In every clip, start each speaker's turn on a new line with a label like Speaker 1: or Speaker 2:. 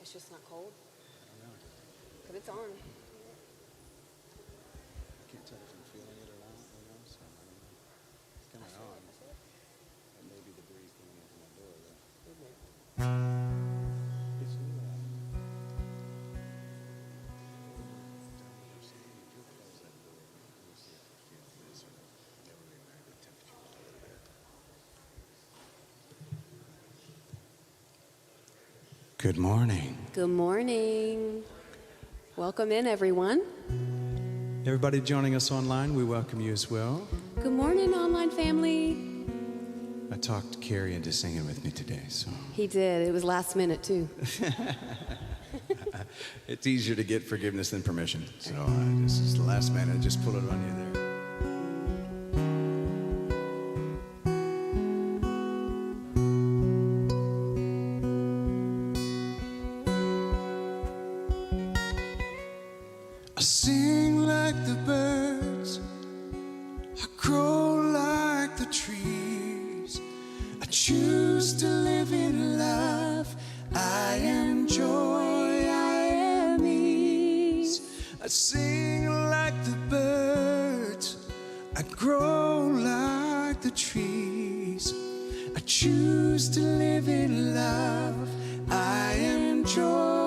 Speaker 1: It's just not cold.
Speaker 2: I know.
Speaker 1: But it's on.
Speaker 2: I can't tell if I'm feeling it or not, so I don't know. It's coming on. And maybe the breeze coming into my door, though. It's you, Good morning.
Speaker 1: Good morning. Welcome in, everyone.
Speaker 2: Everybody joining us online, we welcome you as well.
Speaker 1: Good morning, online family.
Speaker 2: I talked Carrie into singing with me today, so.
Speaker 1: He did. It was last minute, too.
Speaker 2: It's easier to get forgiveness than permission. So this is the last minute. Just pull it on you there. I sing like the birds, I grow like the trees. I choose to live in love, I am joy, I am ease. I sing like the birds, I grow like the trees. I choose to live in love, I am joy.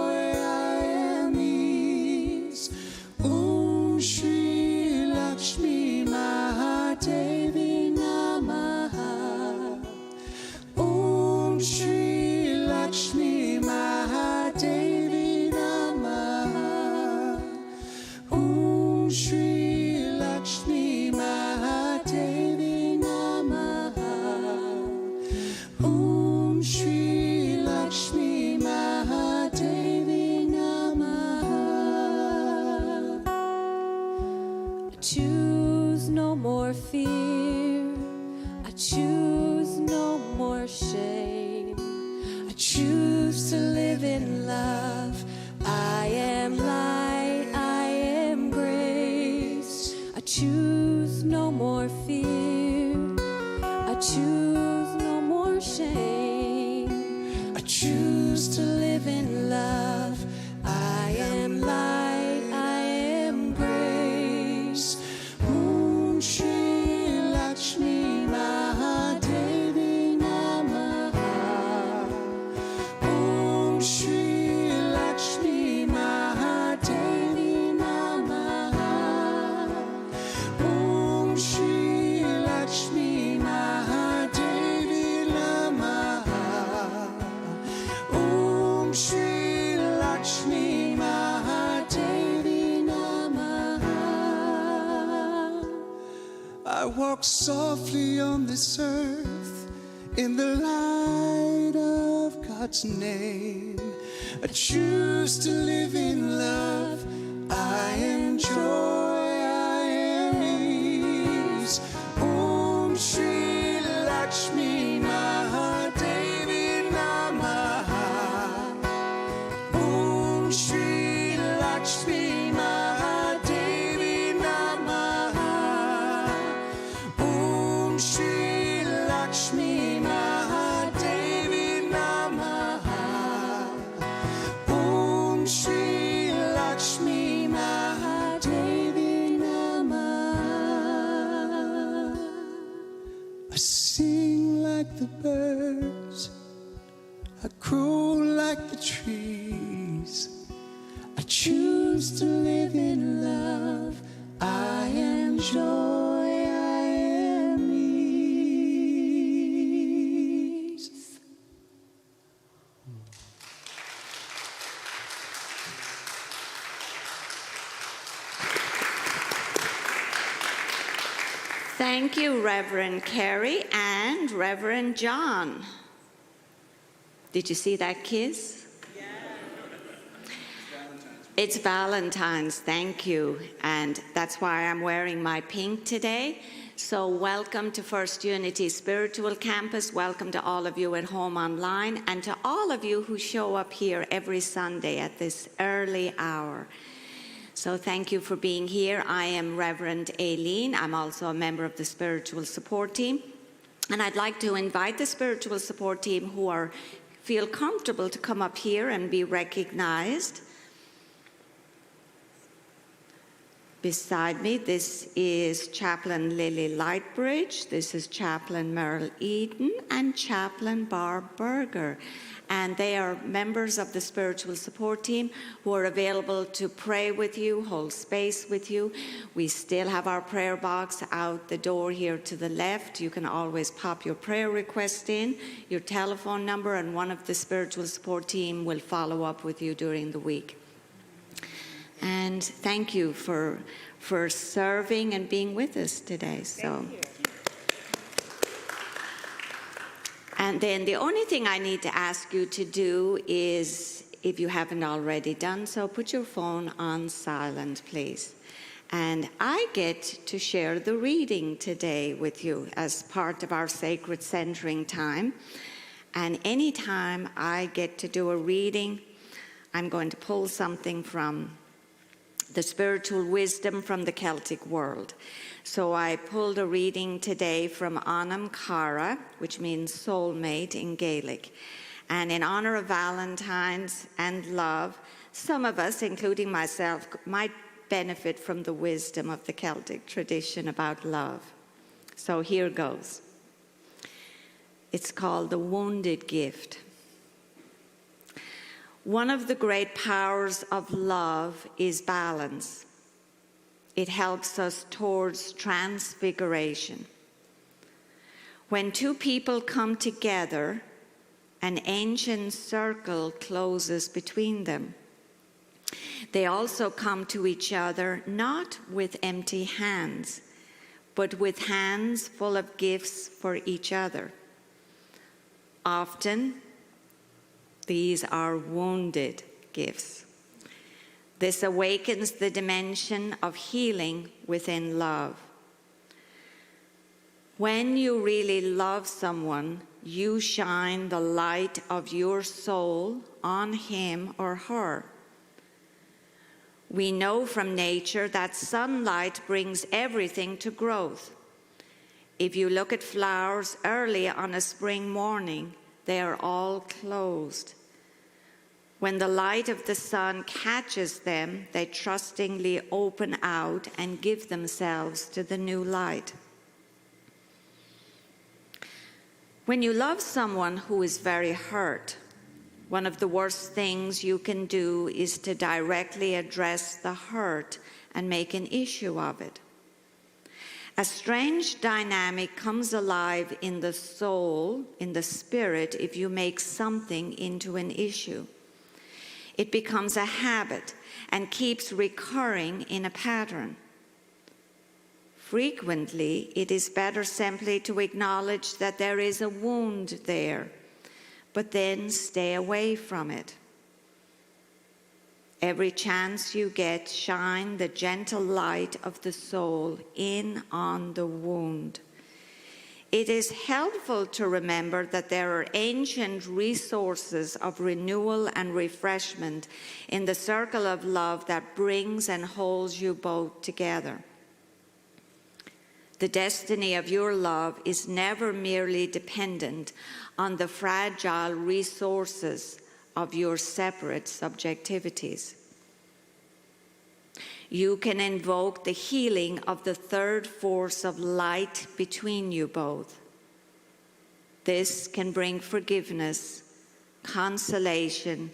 Speaker 2: Shri Lakshmi Mahadevi Namaha. Om Shri Lakshmi Mahadevi Namaha. Om Shri Lakshmi Mahadevi Namaha. Om Shri Lakshmi Mahadevi Namaha. Choose no more fear, I choose no more shame. I choose to live in love, I am light, I am grace. I choose no more fear, I choose no more shame. I choose to live in love, I am light, I am grace. Om Shri Lakshmi Mahadevi Namaha. Om Shri Lakshmi Mahadevi Namaha. Om Shri Lakshmi Mahadevi Namaha. Om Shri Lakshmi Mahadevi Namaha. I walk softly on this earth in the light of God's name. I choose to live in love, I am joy, I am ease. Om Shri Lakshmi Mahadevi Namaha. Om Shri Lakshmi Mahadevi Namaha. Om Shri Lakshmi Mahadevi Namaha. Om Shri Lakshmi Mahadevi Namaha. I sing like the birds, I grow like the trees. I choose to live in love, I am joy, I am ease.
Speaker 3: Thank you, Reverend Carrie and Reverend John. Did you see that kiss? Yeah. It's Valentine's, thank you. And that's why I'm wearing my pink today. So welcome to First Unity Spiritual Campus. Welcome to all of you at home online and to all of you who show up here every Sunday at this early hour. So thank you for being here. I am Reverend Aileen. I'm also a member of the spiritual support team. And I'd like to invite the spiritual support team who are feel comfortable to come up here and be recognized. Beside me, this is Chaplain Lily Lightbridge, this is Chaplain Merrill Eden, and Chaplain Barb Berger. And they are members of the spiritual support team who are available to pray with you, hold space with you. We still have our prayer box out the door here to the left. You can always pop your prayer request in, your telephone number, and one of the spiritual support team will follow up with you during the week. And thank you for serving and being with us today. And then the only thing I need to ask you to do is, if you haven't already done so, put your phone on silent, please. And I get to share the reading today with you as part of our sacred centering time. And anytime I get to do a reading, I'm going to pull something from the spiritual wisdom from the Celtic world. So I pulled a reading today from Onam Cara, which means soulmate in Gaelic. And in honor of Valentine's and love, some of us, including myself, might benefit from the wisdom of the Celtic tradition about love. So here goes. It's called The Wounded Gift. One of the great powers of love is balance. It helps us towards transfiguration. When two people come together, an ancient circle closes between them. They also come to each other not with empty hands, but with hands full of gifts for each other. Often, these are wounded gifts. This awakens the dimension of healing within love. When you really love someone, you shine the light of your soul on him or her. We know from nature that sunlight brings everything to growth. If you look at flowers early on a spring morning, they are all closed. When the light of the sun catches them, they trustingly open out and give themselves to the new light. When you love someone who is very hurt, one of the worst things you can do is to directly address the hurt and make an issue of it. A strange dynamic comes alive in the soul, in the spirit, if you make something into an issue. It becomes a habit and keeps recurring in a pattern. Frequently, it is better simply to acknowledge that there is a wound there, but then stay away from it. Every chance you get, shine the gentle light of the soul in on the wound. It is helpful to remember that there are ancient resources of renewal and refreshment in the circle of love that brings and holds you both together. The destiny of your love is never merely dependent on the fragile resources of your separate subjectivities. You can invoke the healing of the third force of light between you both. This can bring forgiveness, consolation,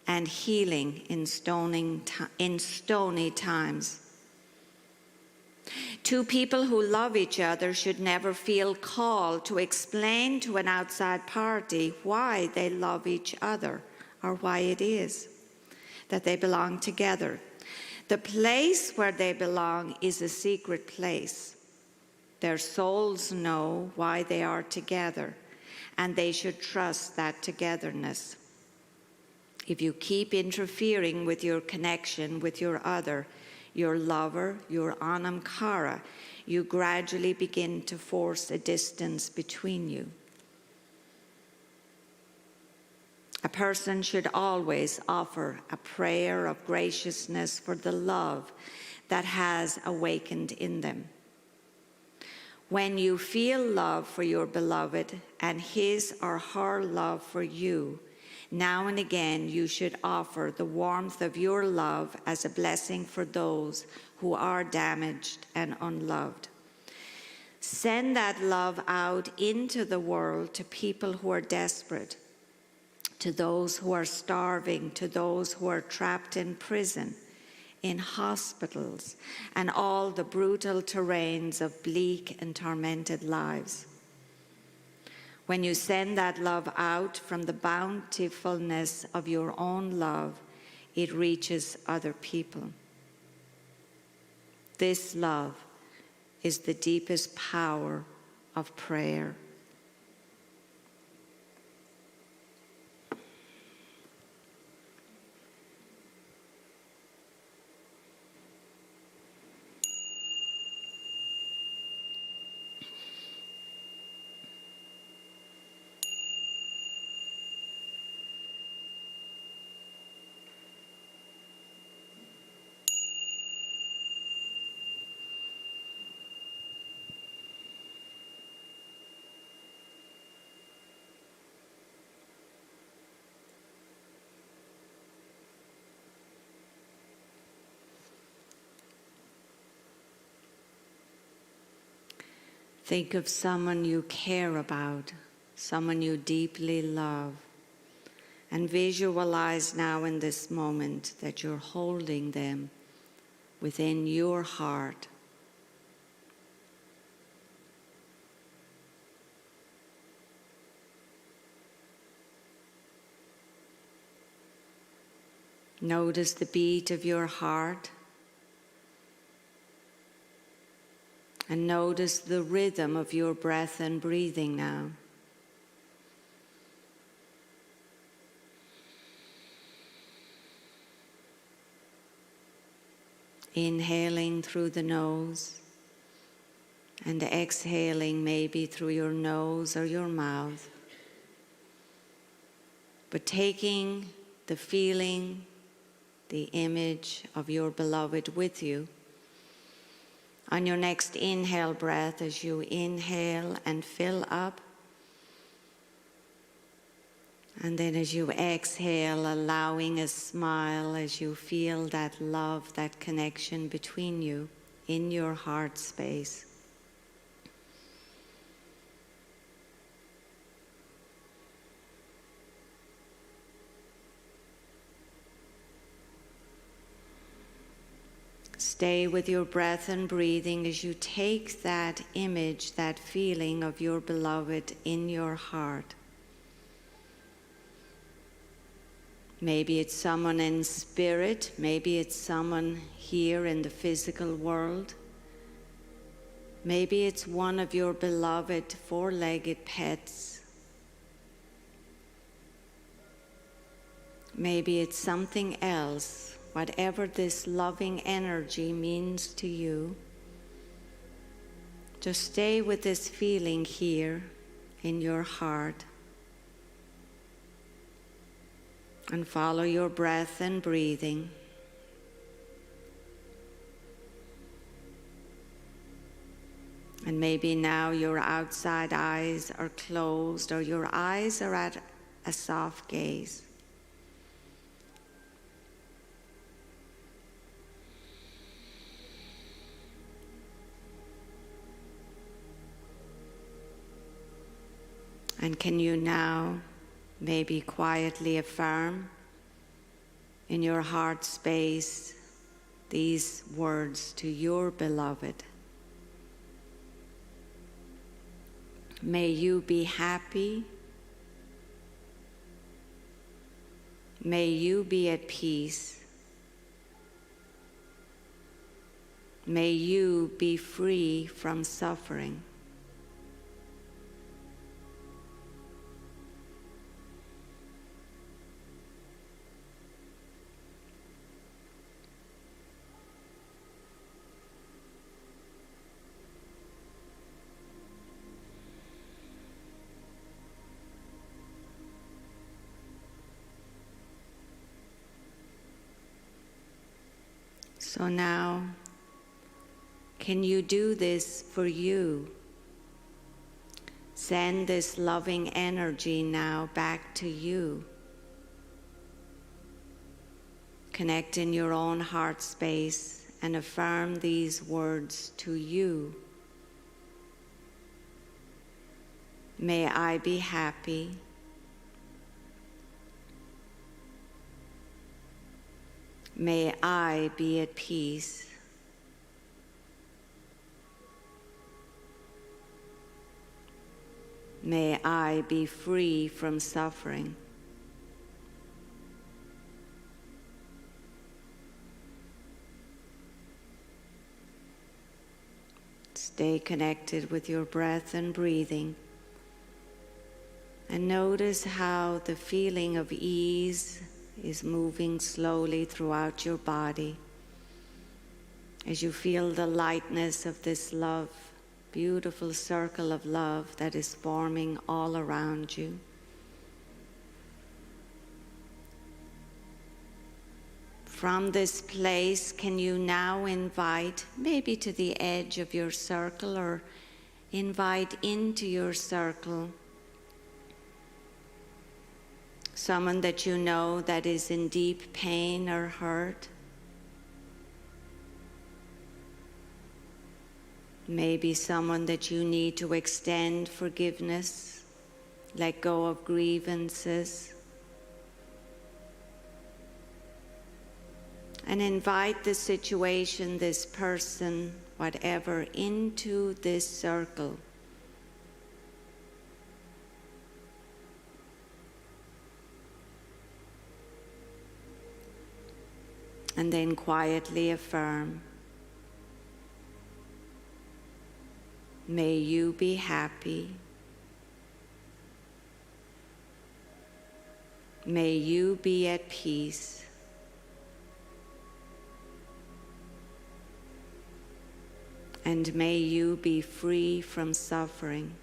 Speaker 3: and healing in stony times. Two people who love each other should never feel called to explain to an outside party why they love each other or why it is that they belong together. The place where they belong is a secret place. Their souls know why they are together, and they should trust that togetherness. If you keep interfering with your connection with your other, your lover, your Onam Cara, you gradually begin to force a distance between you. A person should always offer a prayer of graciousness for the love that has awakened in them. When you feel love for your beloved and his or her love for you, Now and again, you should offer the warmth of your love as a blessing for those who are damaged and unloved. Send that love out into the world to people who are desperate, to those who are starving, to those who are trapped in prison, in hospitals, and all the brutal terrains of bleak and tormented lives. When you send that love out from the bountifulness of your own love, it reaches other people. This love is the deepest power of prayer. Think of someone you care about, someone you deeply love, and visualize now in this moment that you're holding them within your heart. Notice the beat of your heart. And notice the rhythm of your breath and breathing now. Inhaling through the nose and exhaling maybe through your nose or your mouth. But taking the feeling, the image of your beloved with you. On your next inhale breath, as you inhale and fill up, and then as you exhale, allowing a smile as you feel that love, that connection between you in your heart space. Stay with your breath and breathing as you take that image, that feeling of your beloved in your heart. Maybe it's someone in spirit, maybe it's someone here in the physical world. Maybe it's one of your beloved four-legged pets. Maybe it's something else. Whatever this loving energy means to you, just stay with this feeling here in your heart and follow your breath and breathing. And maybe now your outside eyes are closed or your eyes are at a soft gaze. And can you now maybe quietly affirm in your heart space these words to your beloved? May you be happy. May you be at peace. May you be free from suffering. So now, can you do this for you? Send this loving energy now back to you Connect in your own heart space and affirm these words to you. May I be happy. May I be at peace. May I be free from suffering. Stay connected with your breath and breathing. And notice how the feeling of ease is moving slowly throughout your body as you feel the lightness of this love, beautiful circle of love that is forming all around you. From this place, can you now invite, maybe to the edge of your circle, or invite into your circle someone that you know that is in deep pain or hurt? Maybe someone that you need to extend forgiveness, let go of grievances. And invite the situation, this person, whatever, into this circle. And then quietly affirm, may you be happy. May you be at peace. And may you be free from suffering.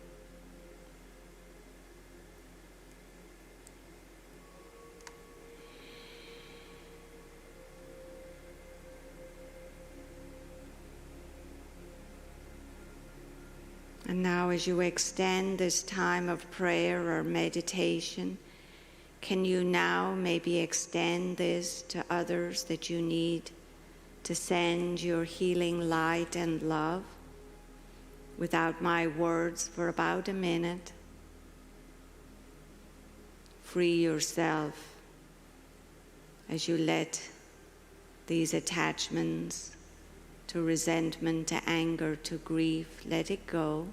Speaker 3: And now, as you extend this time of prayer or meditation, can you now maybe extend this to others that you need to send your healing light and love without my words for about a minute? Free yourself as you let these attachments to resentment, to anger, to grief, let it go.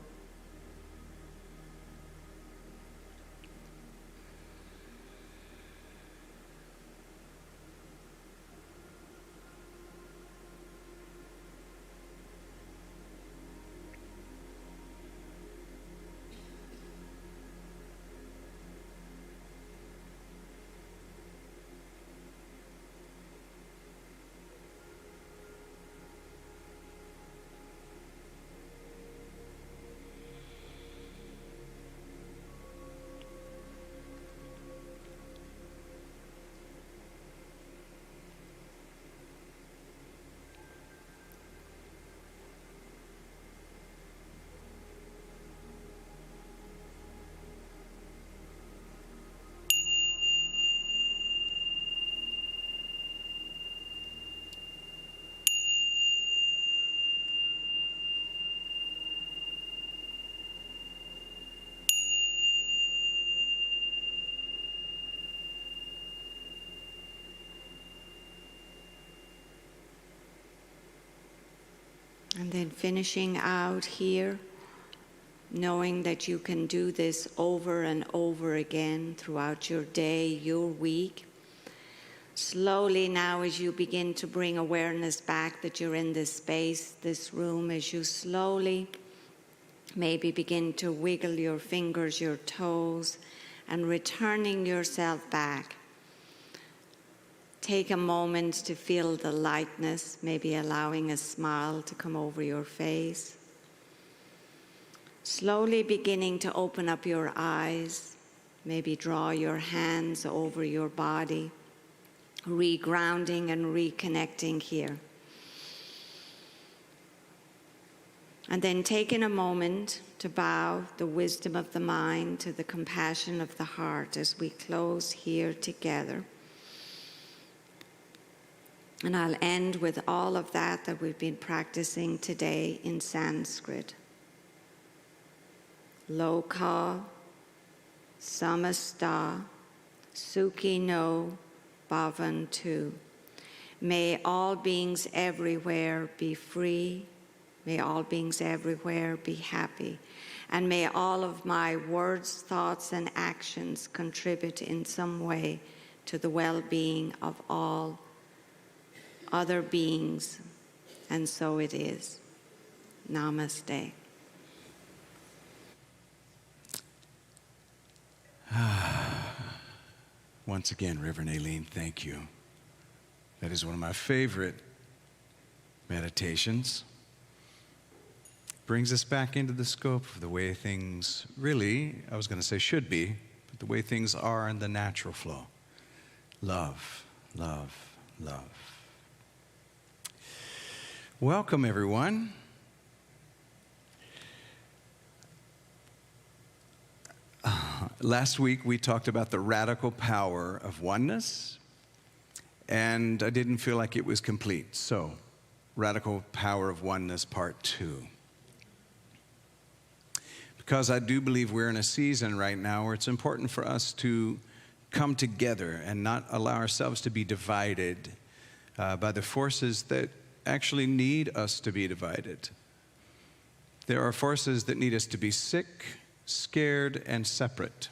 Speaker 3: And then finishing out here, knowing that you can do this over and over again throughout your day, your week. Slowly now, as you begin to bring awareness back that you're in this space, this room, as you slowly maybe begin to wiggle your fingers, your toes, and returning yourself back. Take a moment to feel the lightness, maybe allowing a smile to come over your face. Slowly beginning to open up your eyes, maybe draw your hands over your body, regrounding and reconnecting here. And then taking a moment to bow the wisdom of the mind to the compassion of the heart as we close here together. And I'll end with all of that we've been practicing today in Sanskrit. Loka samasta sukhino bhavantu. May all beings everywhere be free. May all beings everywhere be happy. And may all of my words, thoughts, and actions contribute in some way to the well-being of all other beings. And so it is. Namaste.
Speaker 2: Once again, Reverend Aileen, thank you. That is one of my favorite meditations. Brings us back into the scope of the way things really, I was going to say should be, but the way things are in the natural flow. Love, love, love. Welcome, everyone. Last week we talked about the radical power of oneness, and I didn't feel like it was complete. So, Radical Power of Oneness, Part 2. Because I do believe we're in a season right now where it's important for us to come together and not allow ourselves to be divided by the forces that actually need us to be divided. There are forces that need us to be sick, scared, and separate.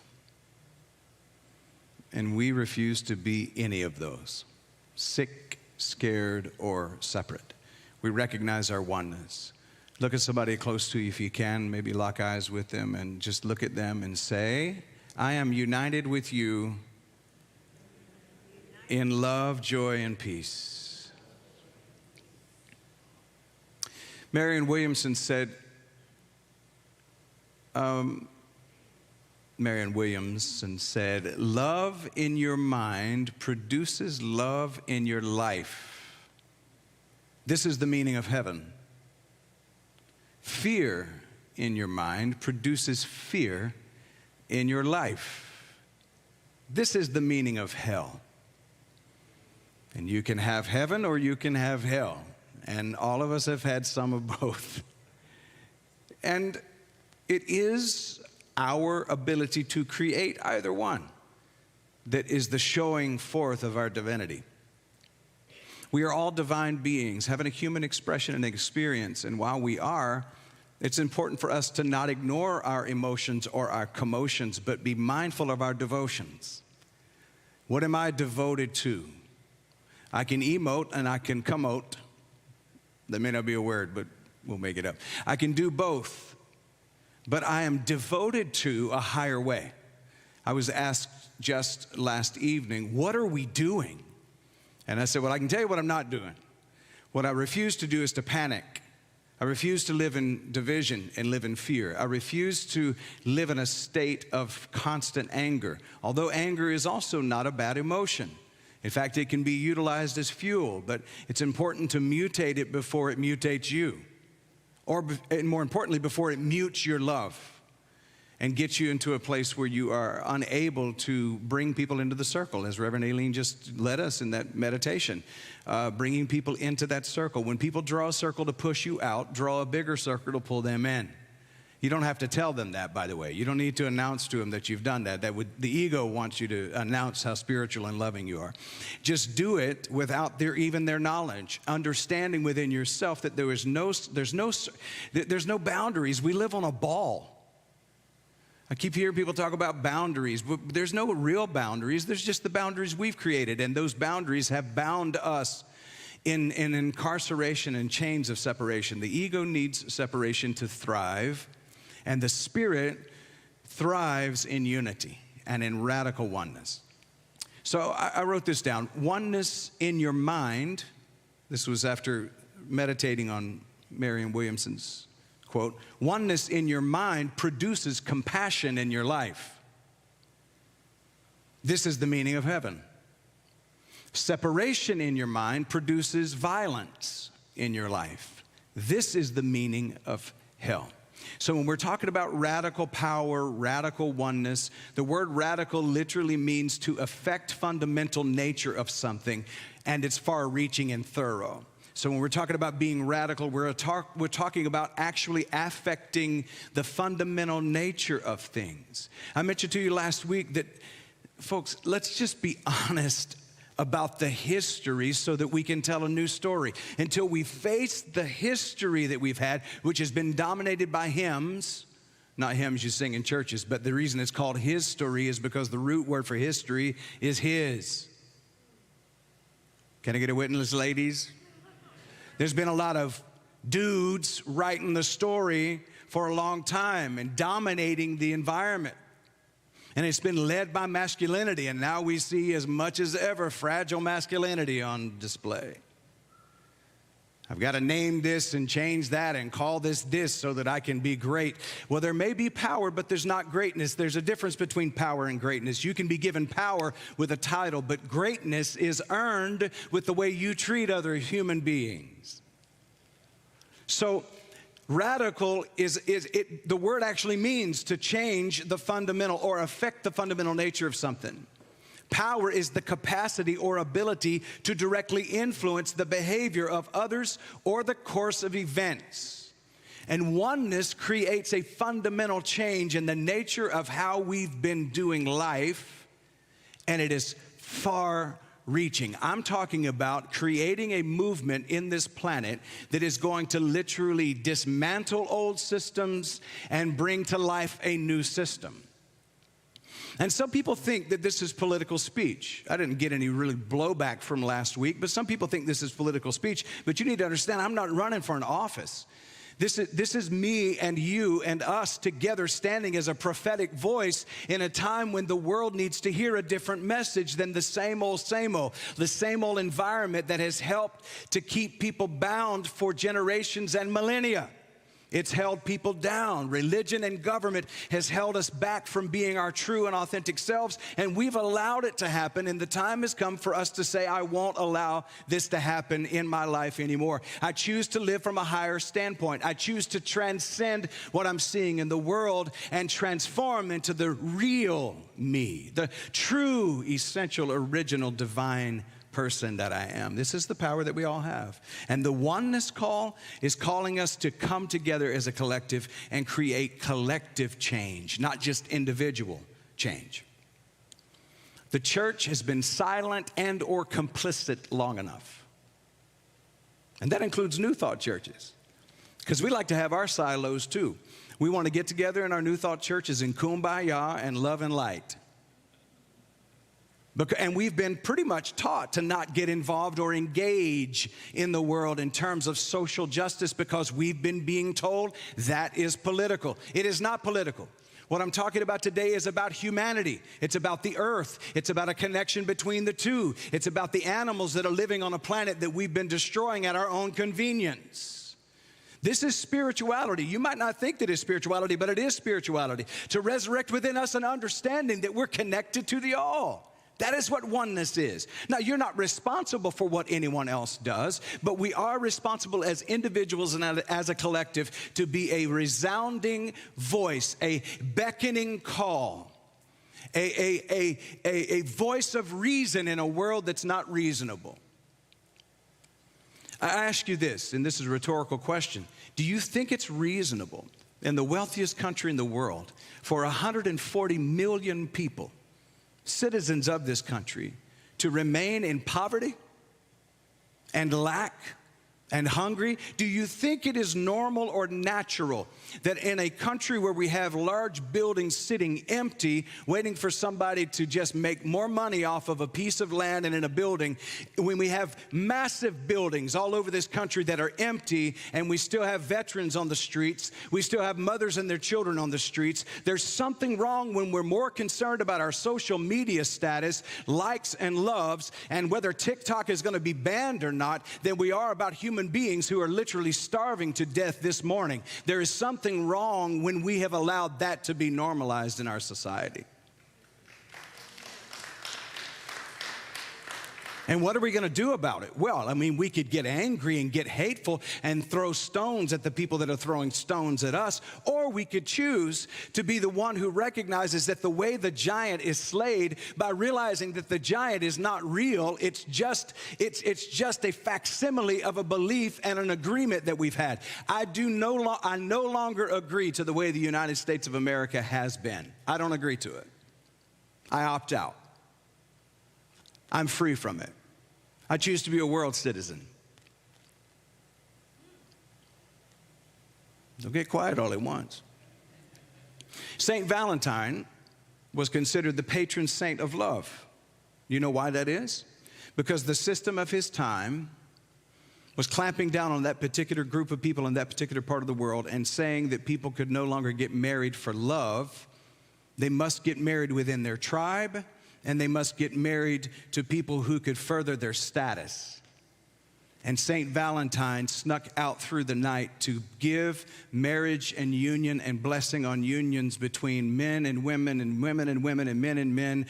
Speaker 2: And we refuse to be any of those, sick, scared, or separate. We recognize our oneness. Look at somebody close to you if you can, maybe lock eyes with them and just look at them and say, I am united with you in love, joy, and peace. Marianne Williamson said, love in your mind produces love in your life. This is the meaning of heaven. Fear in your mind produces fear in your life. This is the meaning of hell. And you can have heaven or you can have hell. And all of us have had some of both. And it is our ability to create either one that is the showing forth of our divinity. We are all divine beings, having a human expression and experience. And while we are, it's important for us to not ignore our emotions or our commotions, but be mindful of our devotions. What am I devoted to? I can emote and I can commote. That may not be a word, but we'll make it up. I can do both, but I am devoted to a higher way. I was asked just last evening, what are we doing? And I said, well, I can tell you what I'm not doing. What I refuse to do is to panic. I refuse to live in division and live in fear. I refuse to live in a state of constant anger, although anger is also not a bad emotion. In fact, it can be utilized as fuel, but it's important to mutate it before it mutates you. And more importantly, before it mutes your love and gets you into a place where you are unable to bring people into the circle, as Reverend Aileen just led us in that meditation, bringing people into that circle. When people draw a circle to push you out, draw a bigger circle to pull them in. You don't have to tell them that, by the way. You don't need to announce to them that you've done that. The ego wants you to announce how spiritual and loving you are. Just do it without even their knowledge, understanding within yourself that there's no boundaries. We live on a ball. I keep hearing people talk about boundaries, but there's no real boundaries. There's just the boundaries we've created, and those boundaries have bound us in incarceration and chains of separation. The ego needs separation to thrive, and the spirit thrives in unity and in radical oneness. So I wrote this down. Oneness in your mind. This was after meditating on Marianne Williamson's quote. Oneness in your mind produces compassion in your life. This is the meaning of heaven. Separation in your mind produces violence in your life. This is the meaning of hell. So when we're talking about radical power, radical oneness, the word radical literally means to affect fundamental nature of something, and it's far-reaching and thorough. So when we're talking about being radical, we're talking about actually affecting the fundamental nature of things. I mentioned to you last week that, folks, let's just be honest about the history so that we can tell a new story. Until we face the history that we've had, which has been dominated by hymns, not hymns you sing in churches, but the reason it's called his story is because the root word for history is his. Can I get a witness, ladies? There's been a lot of dudes writing the story for a long time and dominating the environment. And it's been led by masculinity, and now we see as much as ever fragile masculinity on display. I've got to name this and change that and call this so that I can be great. Well, there may be power, but there's not greatness. There's a difference between power and greatness. You can be given power with a title, but greatness is earned with the way you treat other human beings. So, radical the word actually means to change the fundamental or affect the fundamental nature of something. Power is the capacity or ability to directly influence the behavior of others or the course of events. And oneness creates a fundamental change in the nature of how we've been doing life, and it is far-reaching. I'm talking about creating a movement in this planet that is going to literally dismantle old systems and bring to life a new system. And some people think that this is political speech. I didn't get any really blowback from last week, but some people think this is political speech. But you need to understand, I'm not running for an office. This is me and you and us together standing as a prophetic voice in a time when the world needs to hear a different message than the same old, the same old environment that has helped to keep people bound for generations and millennia. It's held people down. Religion and government has held us back from being our true and authentic selves, and we've allowed it to happen, and the time has come for us to say, I won't allow this to happen in my life anymore. I choose to live from a higher standpoint. I choose to transcend what I'm seeing in the world and transform into the real me, the true, essential, original, divine person that I am. This is the power that we all have. And the oneness call is calling us to come together as a collective and create collective change, not just individual change. The church has been silent and or complicit long enough. And that includes New Thought churches, because we like to have our silos too. We want to get together in our New Thought churches in kumbaya and love and light. And we've been pretty much taught to not get involved or engage in the world in terms of social justice because we've been being told that is political. It is not political. What I'm talking about today is about humanity. It's about the earth. It's about a connection between the two. It's about the animals that are living on a planet that we've been destroying at our own convenience. This is spirituality. You might not think that it's spirituality, but it is spirituality. To resurrect within us an understanding that we're connected to the all. That is what oneness is. Now, you're not responsible for what anyone else does, but we are responsible as individuals and as a collective to be a resounding voice, a beckoning call, a voice of reason in a world that's not reasonable. I ask you this, and this is a rhetorical question. Do you think it's reasonable in the wealthiest country in the world for 140 million people, citizens of this country, to remain in poverty and lack and hungry? Do you think it is normal or natural that in a country where we have large buildings sitting empty, waiting for somebody to just make more money off of a piece of land and in a building, when we have massive buildings all over this country that are empty, and we still have veterans on the streets, we still have mothers and their children on the streets? There's something wrong when we're more concerned about our social media status, likes and loves, and whether TikTok is going to be banned or not, than we are about human beings who are literally starving to death this morning. There is something wrong when we have allowed that to be normalized in our society. And what are we going to do about it? Well, I mean, we could get angry and get hateful and throw stones at the people that are throwing stones at us, or we could choose to be the one who recognizes that the way the giant is slayed by realizing that the giant is not real. It's just a facsimile of a belief and an agreement that we've had. I no longer agree to the way the United States of America has been. I don't agree to it. I opt out. I'm free from it. I choose to be a world citizen. Don't get quiet all at once. Saint Valentine was considered the patron saint of love. You know why that is? Because the system of his time was clamping down on that particular group of people in that particular part of the world and saying that people could no longer get married for love. They must get married within their tribe, and they must get married to people who could further their status. And Saint Valentine snuck out through the night to give marriage and union and blessing on unions between men and women and women and women and men and men.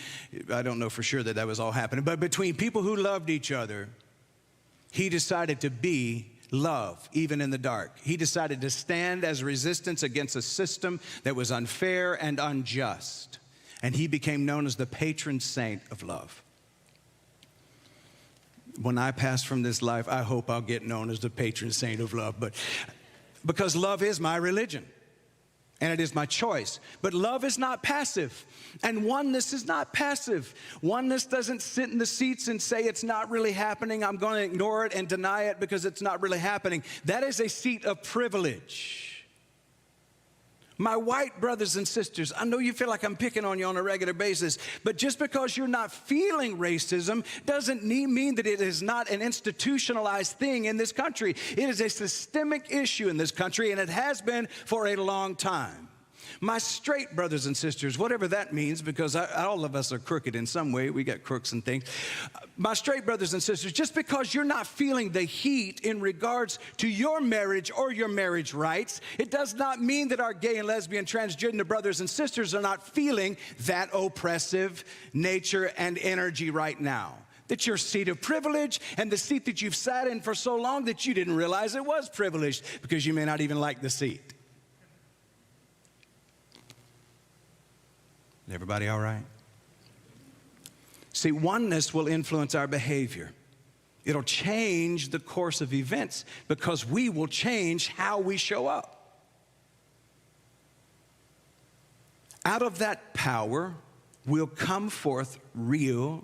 Speaker 2: I don't know for sure that was all happening, but between people who loved each other, he decided to be love, even in the dark. He decided to stand as resistance against a system that was unfair and unjust. And he became known as the patron saint of love. When I pass from this life, I hope I'll get known as the patron saint of love. But because love is my religion, and it is my choice. But love is not passive, and oneness is not passive. Oneness doesn't sit in the seats and say it's not really happening. I'm going to ignore it and deny it because it's not really happening. That is a seat of privilege. My white brothers and sisters, I know you feel like I'm picking on you on a regular basis, but just because you're not feeling racism doesn't mean that it is not an institutionalized thing in this country. It is a systemic issue in this country, and it has been for a long time. My straight brothers and sisters, whatever that means, because all of us are crooked in some way. We got crooks and things. My straight brothers and sisters, just because you're not feeling the heat in regards to your marriage or your marriage rights, it does not mean that our gay and lesbian transgender brothers and sisters are not feeling that oppressive nature and energy right now. That's your seat of privilege, and the seat that you've sat in for so long that you didn't realize it was privileged because you may not even like the seat. Everybody all right? See, oneness will influence our behavior. It'll change the course of events because we will change how we show up. Out of that power will come forth real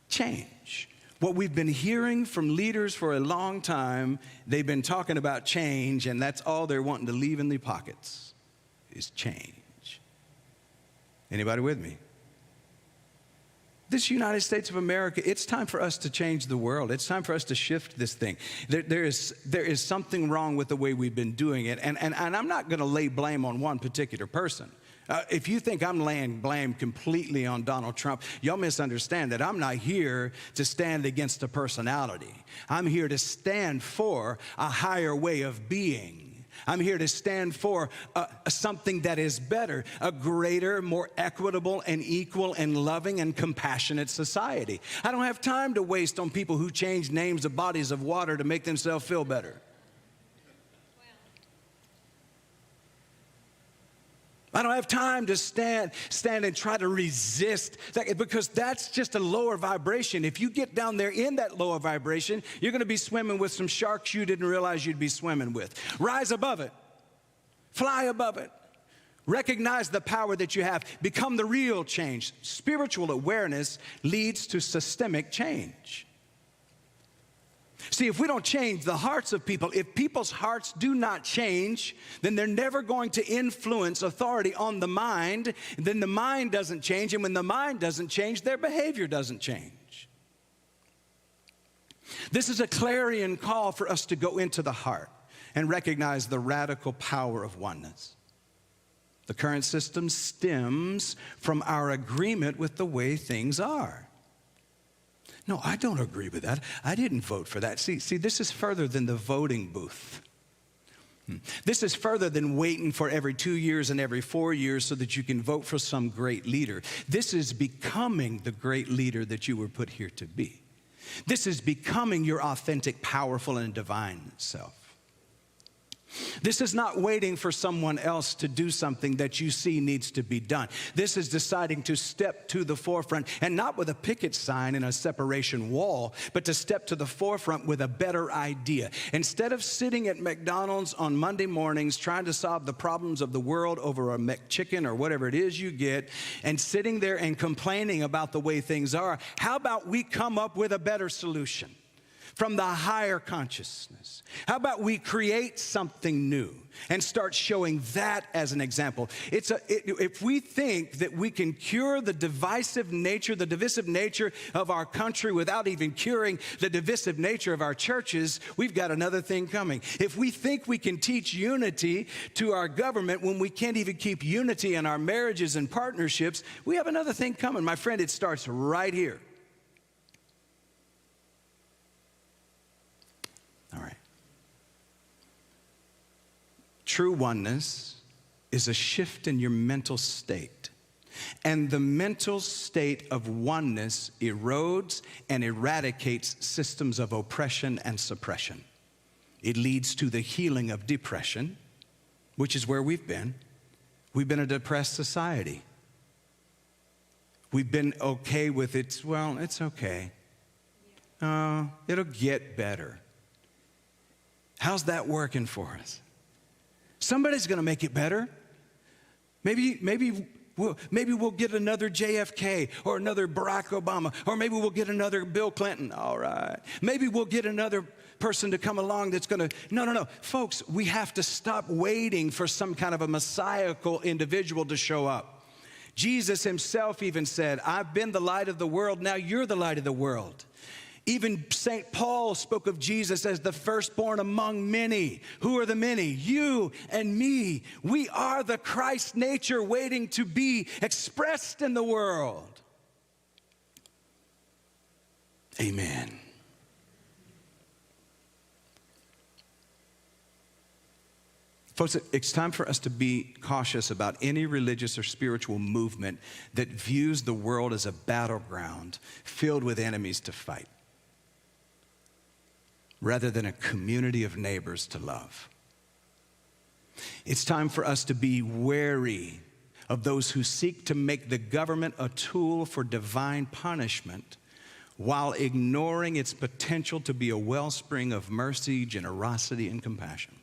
Speaker 2: change. What we've been hearing from leaders for a long time, they've been talking about change, and that's all they're wanting to leave in their pockets is change. Anybody with me? This United States of America, it's time for us to change the world. It's time for us to shift this thing. There is something wrong with the way we've been doing it, and I'm not going to lay blame on one particular person. If you think I'm laying blame completely on Donald Trump, y'all misunderstand that I'm not here to stand against a personality. I'm here to stand for a higher way of being. I'm here to stand for something that is better, a greater, more equitable and equal and loving and compassionate society. I don't have time to waste on people who change names of bodies of water to make themselves feel better. I don't have time to stand and try to resist that, because that's just a lower vibration. If you get down there in that lower vibration, you're going to be swimming with some sharks you didn't realize you'd be swimming with. Rise above it. Fly above it. Recognize the power that you have. Become the real change. Spiritual awareness leads to systemic change. See, if we don't change the hearts of people, if people's hearts do not change, then they're never going to influence authority on the mind. Then the mind doesn't change, and when the mind doesn't change, their behavior doesn't change. This is a clarion call for us to go into the heart and recognize the radical power of oneness. The current system stems from our agreement with the way things are. No, I don't agree with that. I didn't vote for that. See, this is further than the voting booth. This is further than waiting for every 2 years and every 4 years so that you can vote for some great leader. This is becoming the great leader that you were put here to be. This is becoming your authentic, powerful, and divine self. This is not waiting for someone else to do something that you see needs to be done. This is deciding to step to the forefront, and not with a picket sign and a separation wall, but to step to the forefront with a better idea. Instead of sitting at McDonald's on Monday mornings trying to solve the problems of the world over a McChicken or whatever it is you get, and sitting there and complaining about the way things are, how about we come up with a better solution from the higher consciousness? How about we create something new and start showing that as an example? If we think that we can cure the divisive nature of our country without even curing the divisive nature of our churches, we've got another thing coming. If we think we can teach unity to our government when we can't even keep unity in our marriages and partnerships, we have another thing coming. My friend, it starts right here. All right. True oneness is a shift in your mental state. And the mental state of oneness erodes and eradicates systems of oppression and suppression. It leads to the healing of depression, which is where we've been. We've been a depressed society. We've been okay with it. Well, it's okay. It'll get better. How's that working for us? Somebody's going to make it better. Maybe we'll get another JFK or another Barack Obama, or maybe we'll get another Bill Clinton. All right. Maybe we'll get another person to come along that's going to... No. Folks, we have to stop waiting for some kind of a messianical individual to show up. Jesus himself even said, I've been the light of the world, now you're the light of the world. Even St. Paul spoke of Jesus as the firstborn among many. Who are the many? You and me. We are the Christ nature waiting to be expressed in the world. Amen. Folks, it's time for us to be cautious about any religious or spiritual movement that views the world as a battleground filled with enemies to fight, rather than a community of neighbors to love. It's time for us to be wary of those who seek to make the government a tool for divine punishment while ignoring its potential to be a wellspring of mercy, generosity, and compassion.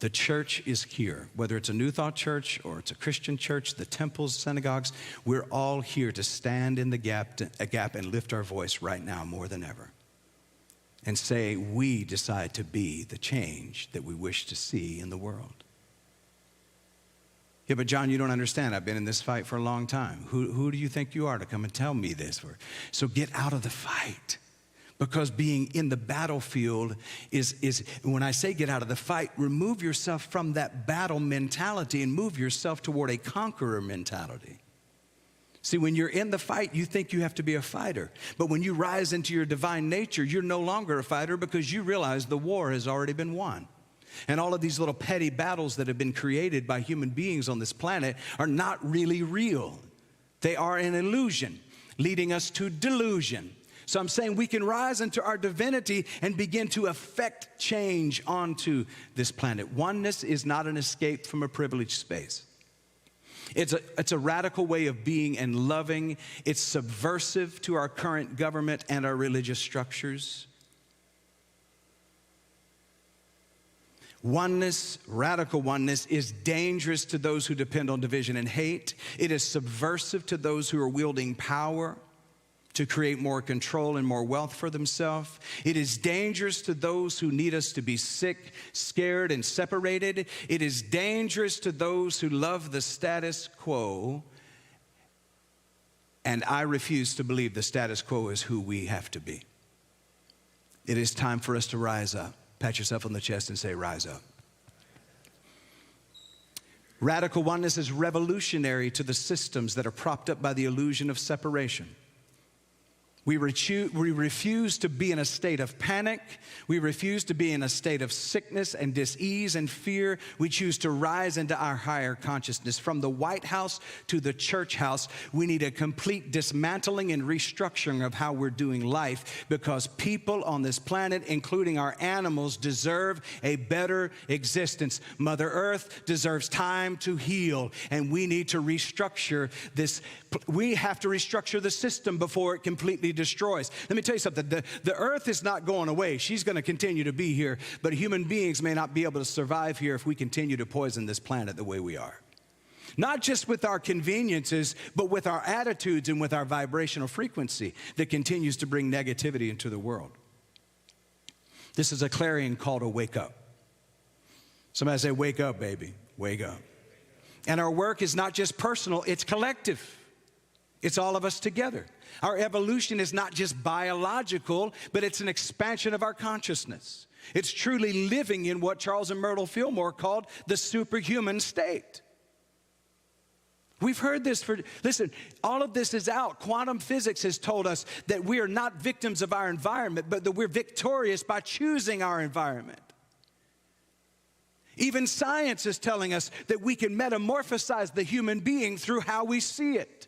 Speaker 2: The church is here, whether it's a New Thought church or it's a Christian church, the temples, synagogues, we're all here to stand in the gap and lift our voice right now more than ever and say we decide to be the change that we wish to see in the world. Yeah, but John, you don't understand. I've been in this fight for a long time. Who do you think you are to come and tell me this? So get out of the fight. Because being in the battlefield is, when I say get out of the fight, remove yourself from that battle mentality and move yourself toward a conqueror mentality. See, when you're in the fight, you think you have to be a fighter. But when you rise into your divine nature, you're no longer a fighter because you realize the war has already been won. And all of these little petty battles that have been created by human beings on this planet are not really real. They are an illusion, leading us to delusion. So I'm saying we can rise into our divinity and begin to affect change onto this planet. Oneness is not an escape from a privileged space. It's a radical way of being and loving. It's subversive to our current government and our religious structures. Oneness, radical oneness, is dangerous to those who depend on division and hate. It is subversive to those who are wielding power to create more control and more wealth for themselves. It is dangerous to those who need us to be sick, scared, and separated. It is dangerous to those who love the status quo. And I refuse to believe the status quo is who we have to be. It is time for us to rise up. Pat yourself on the chest and say, rise up. Radical oneness is revolutionary to the systems that are propped up by the illusion of separation. We refuse to be in a state of panic. We refuse to be in a state of sickness and dis-ease and fear. We choose to rise into our higher consciousness. From the White House to the church house, we need a complete dismantling and restructuring of how we're doing life, because people on this planet, including our animals, deserve a better existence. Mother Earth deserves time to heal, and we need to restructure this. We have to restructure the system before it completely destroys. Let me tell you something. The earth is not going away. She's going to continue to be here, but human beings may not be able to survive here if we continue to poison this planet the way we are. Not just with our conveniences, but with our attitudes and with our vibrational frequency that continues to bring negativity into the world. This is a clarion call to wake up. Somebody say, wake up, baby, wake up. And our work is not just personal, it's collective. It's all of us together. Our evolution is not just biological, but it's an expansion of our consciousness. It's truly living in what Charles and Myrtle Fillmore called the superhuman state. We've heard this listen, all of this is out. Quantum physics has told us that we are not victims of our environment, but that we're victorious by choosing our environment. Even science is telling us that we can metamorphosize the human being through how we see it.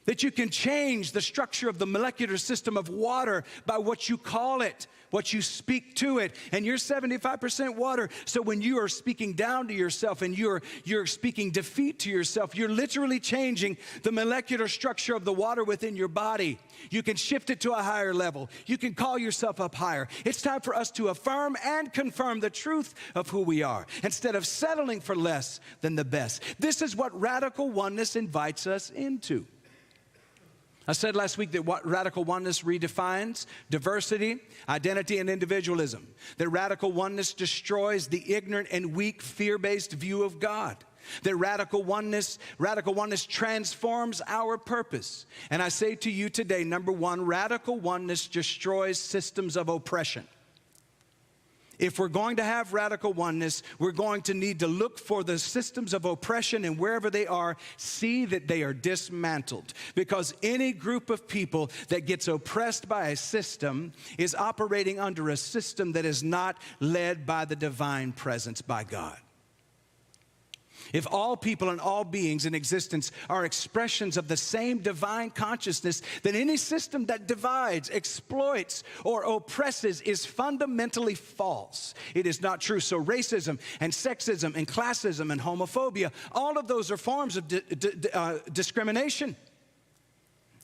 Speaker 2: That you can change the structure of the molecular system of water by what you call it, what you speak to it. And you're 75% water. So when you are speaking down to yourself and you're speaking defeat to yourself, you're literally changing the molecular structure of the water within your body. You can shift it to a higher level. You can call yourself up higher. It's time for us to affirm and confirm the truth of who we are, instead of settling for less than the best. This is what radical oneness invites us into. I said last week that what radical oneness redefines diversity, identity, and individualism. That radical oneness destroys the ignorant and weak, fear-based view of God. That radical oneness transforms our purpose. And I say to you today, number one, radical oneness destroys systems of oppression. If we're going to have radical oneness, we're going to need to look for the systems of oppression, and wherever they are, see that they are dismantled. Because any group of people that gets oppressed by a system is operating under a system that is not led by the divine presence, by God. If all people and all beings in existence are expressions of the same divine consciousness, then any system that divides, exploits, or oppresses is fundamentally false. It is not true. So racism and sexism and classism and homophobia, all of those are forms of discrimination.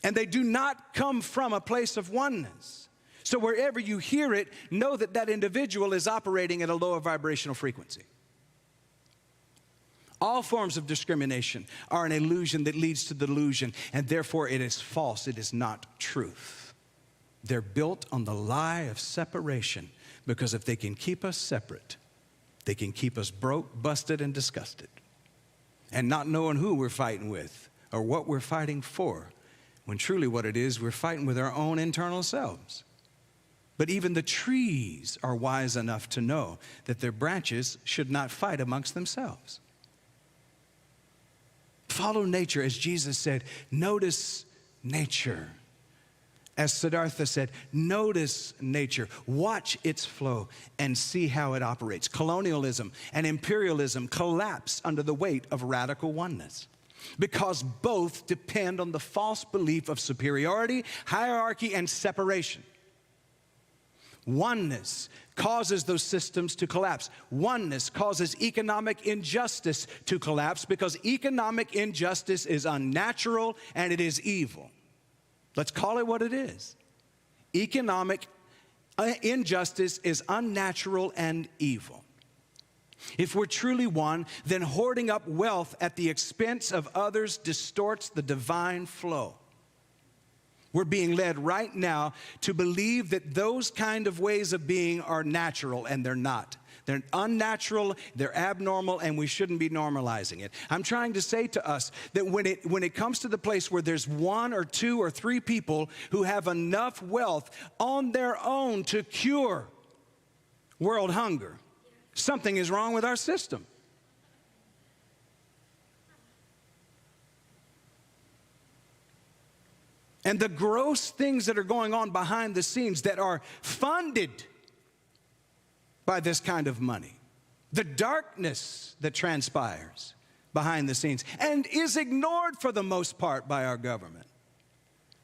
Speaker 2: And they do not come from a place of oneness. So wherever you hear it, know that that individual is operating at a lower vibrational frequency. All forms of discrimination are an illusion that leads to delusion, and therefore it is false. It is not truth. They're built on the lie of separation, because if they can keep us separate, they can keep us broke, busted, and disgusted, and not knowing who we're fighting with or what we're fighting for, when truly what it is, we're fighting with our own internal selves. But even the trees are wise enough to know that their branches should not fight amongst themselves. Follow nature, as Jesus said. Notice nature. As Siddhartha said, notice nature. Watch its flow and see how it operates. Colonialism and imperialism collapse under the weight of radical oneness, because both depend on the false belief of superiority, hierarchy, and separation. Oneness causes those systems to collapse. Oneness causes economic injustice to collapse, because economic injustice is unnatural and it is evil. Let's call it what it is. Economic injustice is unnatural and evil. If we're truly one, then hoarding up wealth at the expense of others distorts the divine flow. We're being led right now to believe that those kind of ways of being are natural, and they're not. They're unnatural, they're abnormal, and we shouldn't be normalizing it. I'm trying to say to us that when it comes to the place where there's one or two or three people who have enough wealth on their own to cure world hunger, something is wrong with our system. and the gross things that are going on behind the scenes that are funded by this kind of money, the darkness that transpires behind the scenes and is ignored for the most part by our government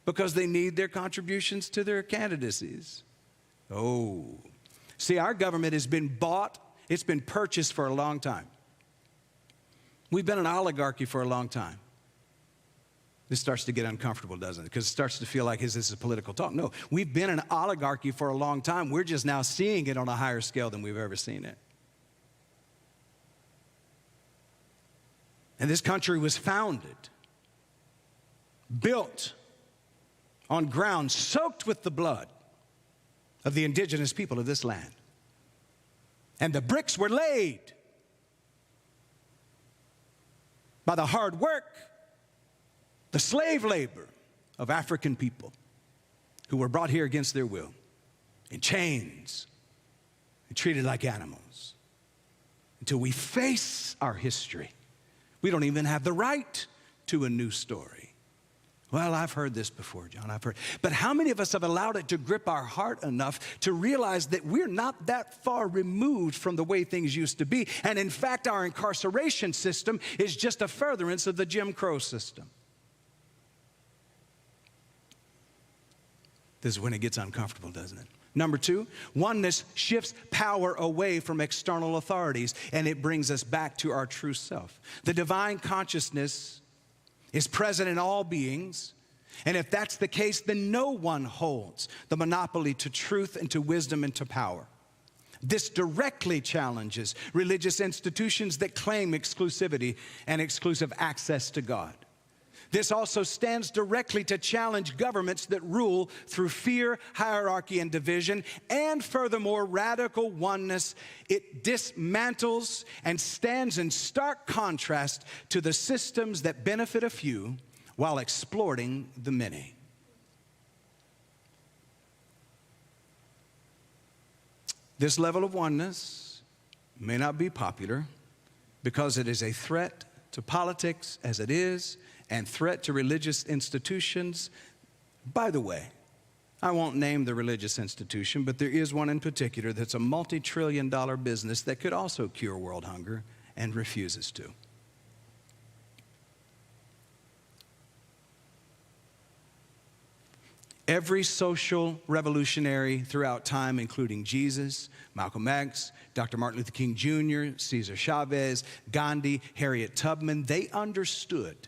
Speaker 2: because they need their contributions to their candidacies. Oh, see, our government has been bought, it's been purchased for a long time. We've been an oligarchy for a long time. This starts to get uncomfortable, doesn't it? Because it starts to feel like, is this a political talk? No, we've been an oligarchy for a long time. We're just now seeing it on a higher scale than we've ever seen it. And this country was founded, built on ground soaked with the blood of the indigenous people of this land. And the bricks were laid by the hard work, the slave labor of African people who were brought here against their will, in chains, and treated like animals. Until we face our history, we don't even have the right to a new story. Well, I've heard this before, John, I've heard. But how many of us have allowed it to grip our heart enough to realize that we're not that far removed from the way things used to be? And in fact, our incarceration system is just a furtherance of the Jim Crow system. This is when it gets uncomfortable, doesn't it? Number two, oneness shifts power away from external authorities, and it brings us back to our true self. The divine consciousness is present in all beings, and if that's the case, then no one holds the monopoly to truth and to wisdom and to power. This directly challenges religious institutions that claim exclusivity and exclusive access to God. This also stands directly to challenge governments that rule through fear, hierarchy, and division. And furthermore, radical oneness, it dismantles and stands in stark contrast to the systems that benefit a few while exploiting the many. This level of oneness may not be popular because it is a threat to politics as it is, and threat to religious institutions. By the way, I won't name the religious institution, but there is one in particular that's a multi-trillion-dollar business that could also cure world hunger and refuses to. Every social revolutionary throughout time, including Jesus, Malcolm X, Dr. Martin Luther King Jr., Cesar Chavez, Gandhi, Harriet Tubman, they understood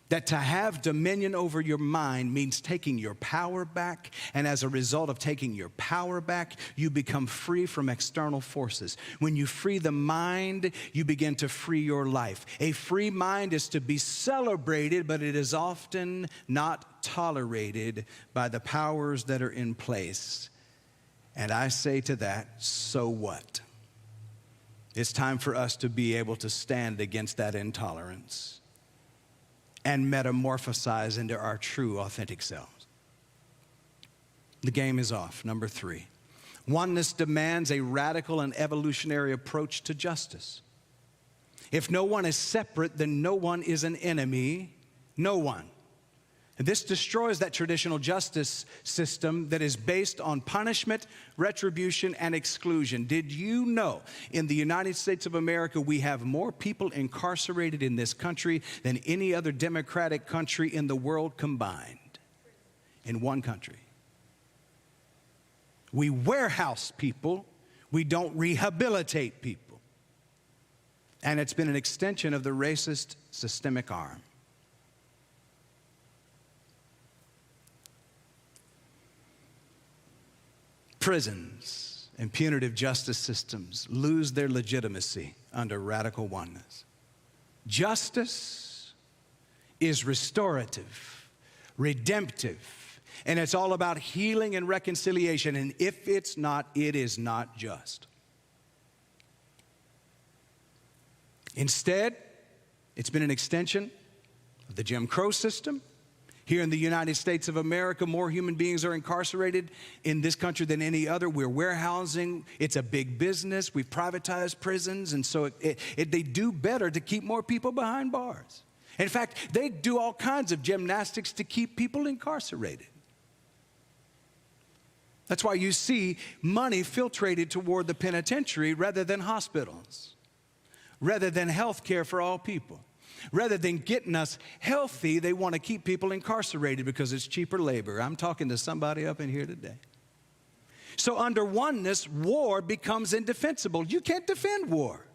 Speaker 2: that to have dominion over your mind means taking your power back, and as a result of taking your power back, you become free from external forces. When you free the mind, you begin to free your life. A free mind is to be celebrated, but it is often not tolerated by the powers that are in place. And I say to that, so what? It's time for us to be able to stand against that intolerance and metamorphosize into our true, authentic selves. The game is off. Number three, oneness demands a radical and evolutionary approach to justice. If no one is separate, then no one is an enemy. No one. And this destroys that traditional justice system that is based on punishment, retribution, and exclusion. Did you know in the United States of America we have more people incarcerated in this country than any other democratic country in the world combined? In one country. We warehouse people, we don't rehabilitate people. And it's been an extension of the racist systemic arm. Prisons and punitive justice systems lose their legitimacy under radical oneness. Justice is restorative, redemptive, and it's all about healing and reconciliation. And if it's not, it is not just. Instead, it's been an extension of the Jim Crow system. Here in the United States of America, more human beings are incarcerated in this country than any other. We're warehousing. It's a big business. We've privatized prisons, and so they do better to keep more people behind bars. In fact, they do all kinds of gymnastics to keep people incarcerated. That's why you see money filtrated toward the penitentiary rather than hospitals, rather than health care for all people. Rather than getting us healthy, they want to keep people incarcerated because it's cheaper labor. I'm talking to somebody up in here today. So under oneness, war becomes indefensible. You can't defend war.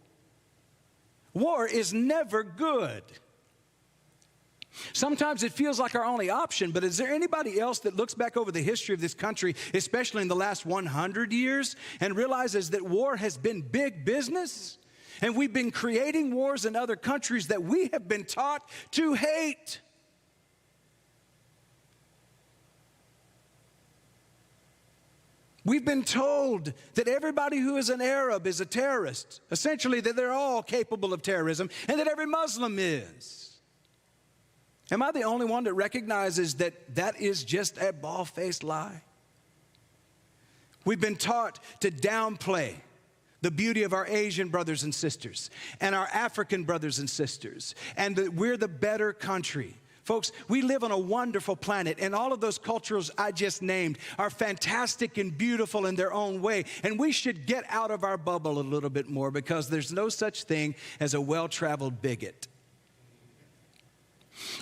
Speaker 2: War is never good. Sometimes it feels like our only option, but is there anybody else that looks back over the history of this country, especially in the last 100 years, and realizes that war has been big business? And we've been creating wars in other countries that we have been taught to hate. We've been told that everybody who is an Arab is a terrorist, essentially that they're all capable of terrorism, and that every Muslim is. Am I the only one that recognizes that that is just a bald-faced lie? We've been taught to downplay the beauty of our Asian brothers and sisters and our African brothers and sisters, and that we're the better country. Folks, we live on a wonderful planet, and all of those cultures I just named are fantastic and beautiful in their own way, and we should get out of our bubble a little bit more, because there's no such thing as a well-traveled bigot.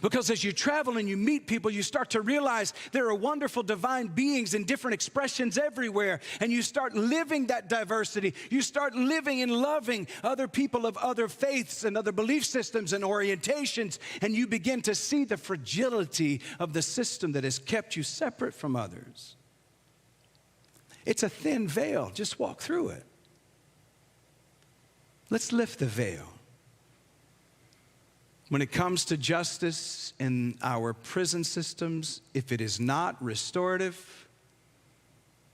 Speaker 2: Because as you travel and you meet people, you start to realize there are wonderful divine beings in different expressions everywhere. And you start living that diversity. You start living and loving other people of other faiths and other belief systems and orientations. And you begin to see the fragility of the system that has kept you separate from others. It's a thin veil. Just walk through it. Let's lift the veil. When it comes to justice in our prison systems, if it is not restorative,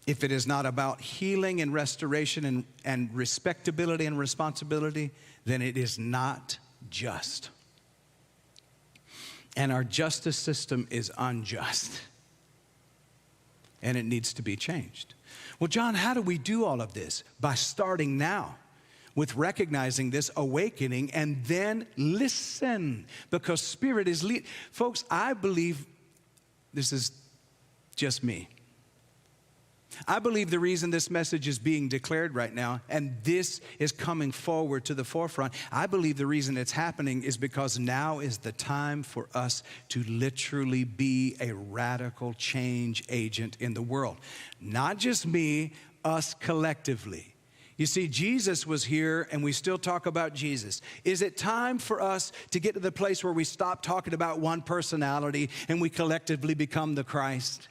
Speaker 2: if it is not about healing and restoration and respectability and responsibility, then it is not just. And our justice system is unjust. And it needs to be changed. Well, John, how do we do all of this? By starting now with recognizing this, awakening, and then listen, because Spirit is lead. Folks, I believe, this is just me, I believe the reason this message is being declared right now, and this is coming forward to the forefront, I believe the reason it's happening is because now is the time for us to literally be a radical change agent in the world. Not just me, us collectively. You see, Jesus was here, and we still talk about Jesus. Is it time for us to get to the place where we stop talking about one personality and we collectively become the Christ?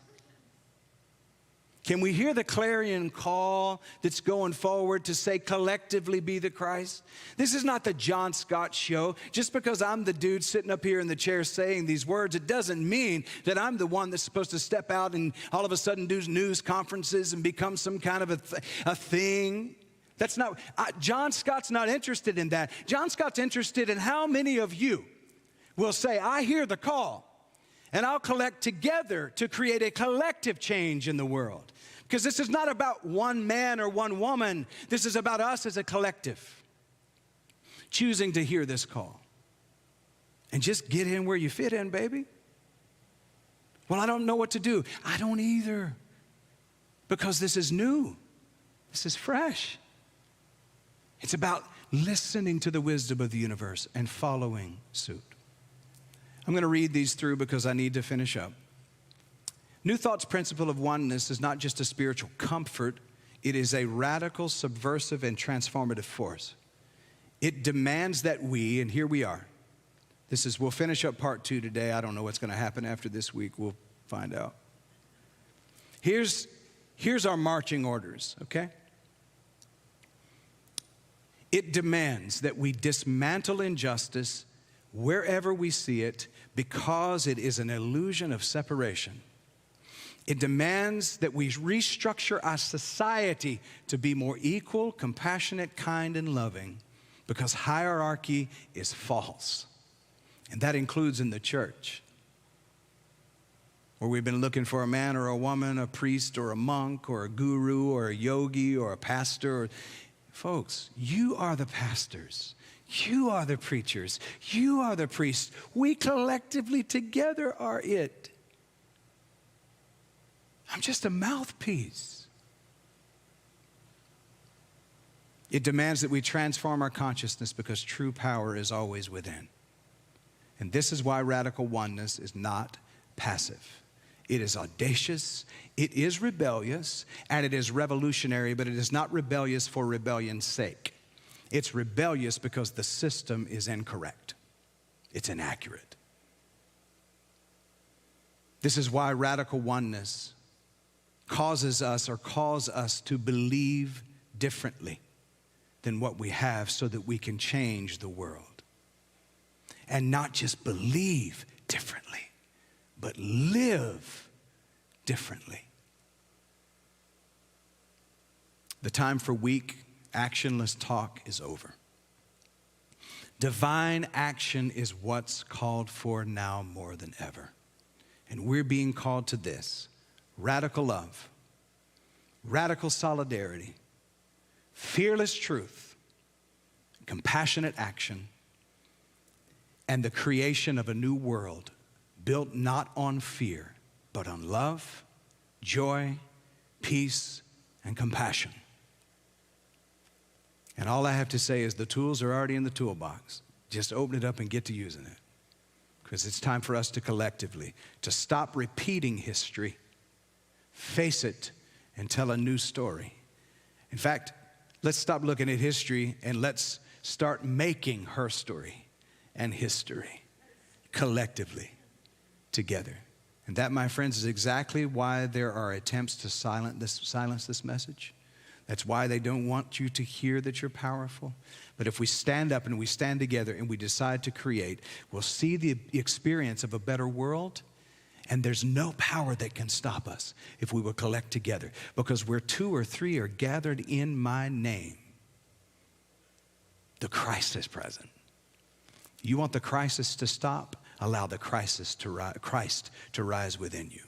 Speaker 2: Can we hear the clarion call that's going forward to say collectively be the Christ? This is not the John Scott show. Just because I'm the dude sitting up here in the chair saying these words, it doesn't mean that I'm the one that's supposed to step out and all of a sudden do news conferences and become some kind of a thing. That's not, John Scott's not interested in that. John Scott's interested in how many of you will say, I hear the call, and I'll collect together to create a collective change in the world. Because this is not about one man or one woman. This is about us as a collective, choosing to hear this call. And just get in where you fit in, baby. Well, I don't know what to do. I don't either. Because this is new. This is fresh. It's about listening to the wisdom of the universe and following suit. I'm going to read these through because I need to finish up. New Thought's principle of oneness is not just a spiritual comfort. It is a radical, subversive, and transformative force. It demands that we, and here we are. We'll finish up part 2 today. I don't know what's going to happen after this week. We'll find out. Here's our marching orders, okay? It demands that we dismantle injustice wherever we see it, because it is an illusion of separation. It demands that we restructure our society to be more equal, compassionate, kind, and loving, because hierarchy is false. And that includes in the church, where we've been looking for a man or a woman, a priest or a monk or a guru or a yogi or a pastor. Folks, you are the pastors. You are the preachers. You are the priests. We collectively together are it. I'm just a mouthpiece. It demands that we transform our consciousness because true power is always within. And this is why radical oneness is not passive. It is audacious, it is rebellious, and it is revolutionary, but it is not rebellious for rebellion's sake. It's rebellious because the system is incorrect. It's inaccurate. This is why radical oneness calls us to believe differently than what we have so that we can change the world. And not just believe differently, but live differently. The time for weak, actionless talk is over. Divine action is what's called for now more than ever. And we're being called to this: radical love, radical solidarity, fearless truth, compassionate action, and the creation of a new world built not on fear, but on love, joy, peace, and compassion. And all I have to say is the tools are already in the toolbox. Just open it up and get to using it. Because it's time for us to collectively, to stop repeating history, face it, and tell a new story. In fact, let's stop looking at history and let's start making her story and history collectively together. And that, my friends, is exactly why there are attempts to silence this message. That's why they don't want you to hear that you're powerful. But if we stand up and we stand together and we decide to create, we'll see the experience of a better world. And there's no power that can stop us if we will collect together. Because where 2 or 3 are gathered in my name, the Christ is present. You want the crisis to stop? Allow the Christ to rise within you.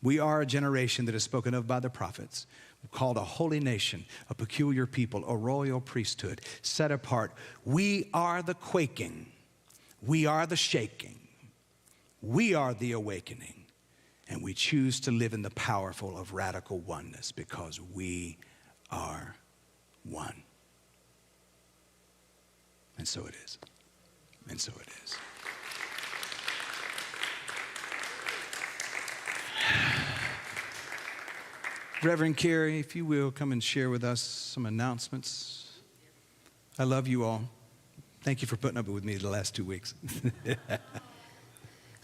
Speaker 2: We are a generation that is spoken of by the prophets, called a holy nation, a peculiar people, a royal priesthood, set apart. We are the quaking. We are the shaking. We are the awakening. And we choose to live in the powerful of radical oneness because we are one. And so it is. And so it is. Reverend Carey, if you will, come and share with us some announcements. I love you all. Thank you for putting up with me the last 2 weeks.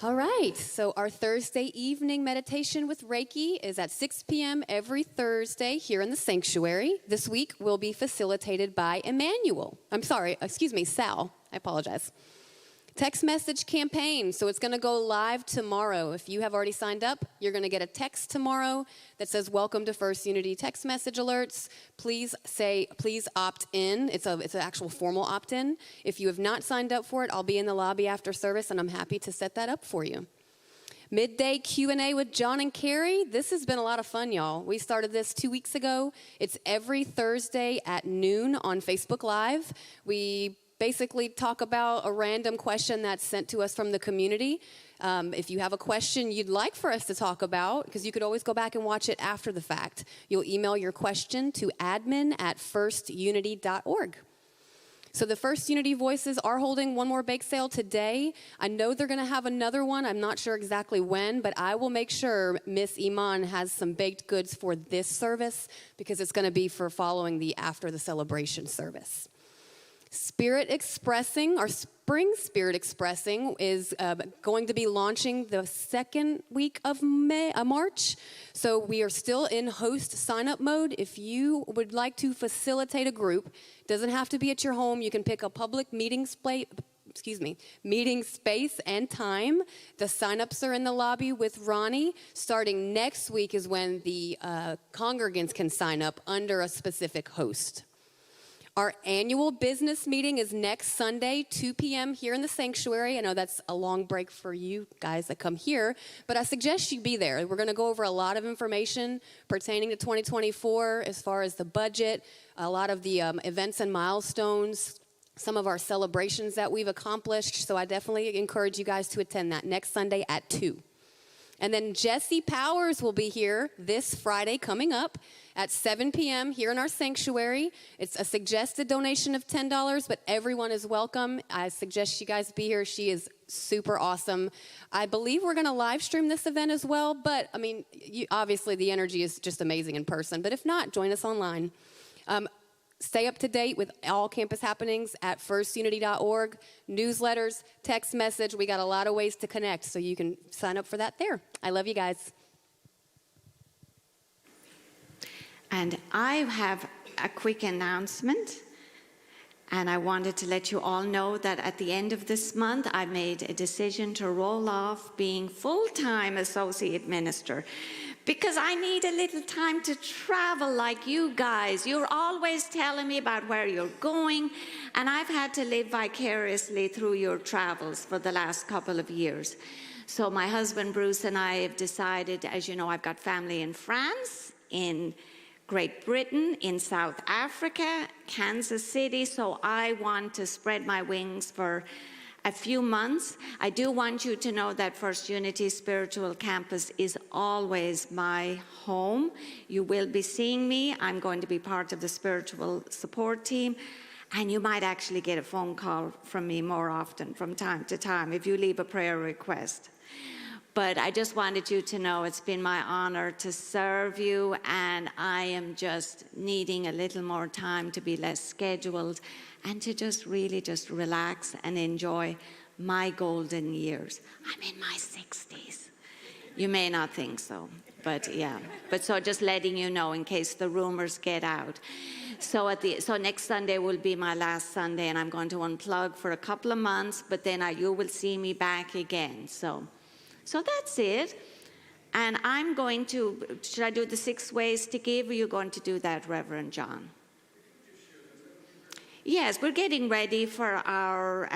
Speaker 1: All right, so our Thursday evening meditation with Reiki is at 6 p.m. every Thursday here in the sanctuary. This week will be facilitated by Sal. I apologize. Text message campaign. So it's going to go live tomorrow. If you have already signed up, you're going to get a text tomorrow that says, "Welcome to First Unity text message alerts. Please opt in." It's an actual formal opt-in. If you have not signed up for it, I'll be in the lobby after service, and I'm happy to set that up for you. Midday Q&A with John and Carrie. This has been a lot of fun, y'all. We started this 2 weeks ago. It's every Thursday at noon on Facebook Live. We basically talk about a random question that's sent to us from the community. If you have a question you'd like for us to talk about, because you could always go back and watch it after the fact, you'll email your question to admin@firstunity.org. So the First Unity Voices are holding one more bake sale today. I know they're going to have another one. I'm not sure exactly when, but I will make sure Miss Iman has some baked goods for this service because it's going to be for following the after the celebration service. Spirit Expressing, our Spring Spirit Expressing, is going to be launching the second week of March. So we are still in host sign-up mode. If you would like to facilitate a group, it doesn't have to be at your home. You can pick a public meeting space and time. The sign-ups are in the lobby with Ronnie. Starting next week is when the congregants can sign up under a specific host. Our annual business meeting is next Sunday, 2 p.m. here in the sanctuary. I know that's a long break for you guys that come here, but I suggest you be there. We're going to go over a lot of information pertaining to 2024 as far as the budget, a lot of the events and milestones, some of our celebrations that we've accomplished. So I definitely encourage you guys to attend that next Sunday at 2. And then Jesse Powers will be here this Friday coming up at 7 p.m. here in our sanctuary. It's a suggested donation of $10, but everyone is welcome. I suggest you guys be here. She is super awesome. I believe we're going to live stream this event as well, but I mean, obviously the energy is just amazing in person, but if not, join us online. Stay up to date with all campus happenings at firstunity.org, newsletters, text message. We got a lot of ways to connect, so you can sign up for that there. I love you guys.
Speaker 3: And I have a quick announcement. And I wanted to let you all know that at the end of this month, I made a decision to roll off being full-time associate minister, because I need a little time to travel like you guys. You're always telling me about where you're going, and I've had to live vicariously through your travels for the last couple of years. So my husband Bruce and I have decided, as you know, I've got family in France, in Great Britain, in South Africa, Kansas City, so I want to spread my wings for a few months. I do want you to know that First Unity Spiritual Campus is always my home. You will be seeing me. I'm going to be part of the spiritual support team, and you might actually get a phone call from me more often from time to time if you leave a prayer request. But I just wanted you to know it's been my honor to serve you, and I am just needing a little more time to be less scheduled and to just really just relax and enjoy my golden years. I'm in my 60s. You may not think so, but yeah. But so just letting you know in case the rumors get out. So next Sunday will be my last Sunday, and I'm going to unplug for a couple of months, but then you will see me back again. So that's it. And I'm going to, should I do the 6 ways to give, or are you going to do that, Reverend John? Yes, we're getting ready for our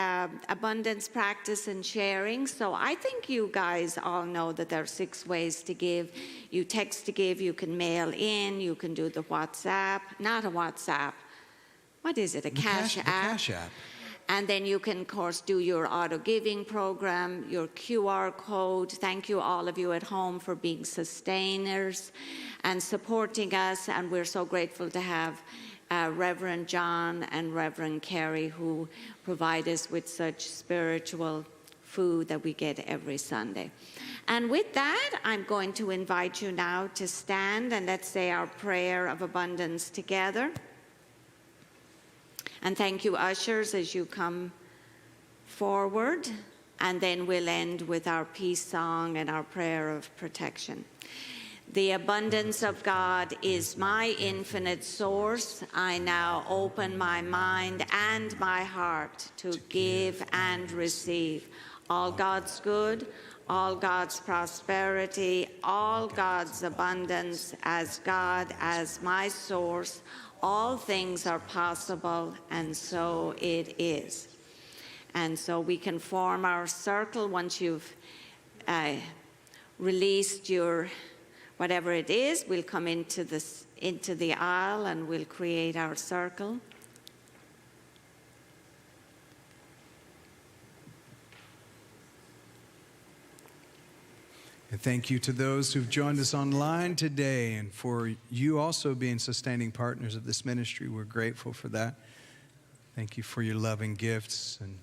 Speaker 3: abundance practice and sharing. So I think you guys all know that there are 6 ways to give. You text to give, you can mail in, you can do the WhatsApp, not a WhatsApp. What is it, a Cash App?
Speaker 2: The Cash App.
Speaker 3: And then you can, of course, do your auto-giving program, your QR code. Thank you, all of you at home, for being sustainers and supporting us. And we're so grateful to have Reverend John and Reverend Carrie, who provide us with such spiritual food that we get every Sunday. And with that, I'm going to invite you now to stand, and let's say our prayer of abundance together. And thank you, ushers, as you come forward. And then we'll end with our peace song and our prayer of protection. The abundance of God is my infinite source. I now open my mind and my heart to give and receive all God's good, all God's prosperity, all God's abundance as God as my source. All things are possible, and so it is. And so we can form our circle once you've released your whatever it is. We'll come into the aisle, and we'll create our circle.
Speaker 2: And thank you to those who've joined us online today, and for you also being sustaining partners of this ministry. We're grateful for that. Thank you for your loving gifts and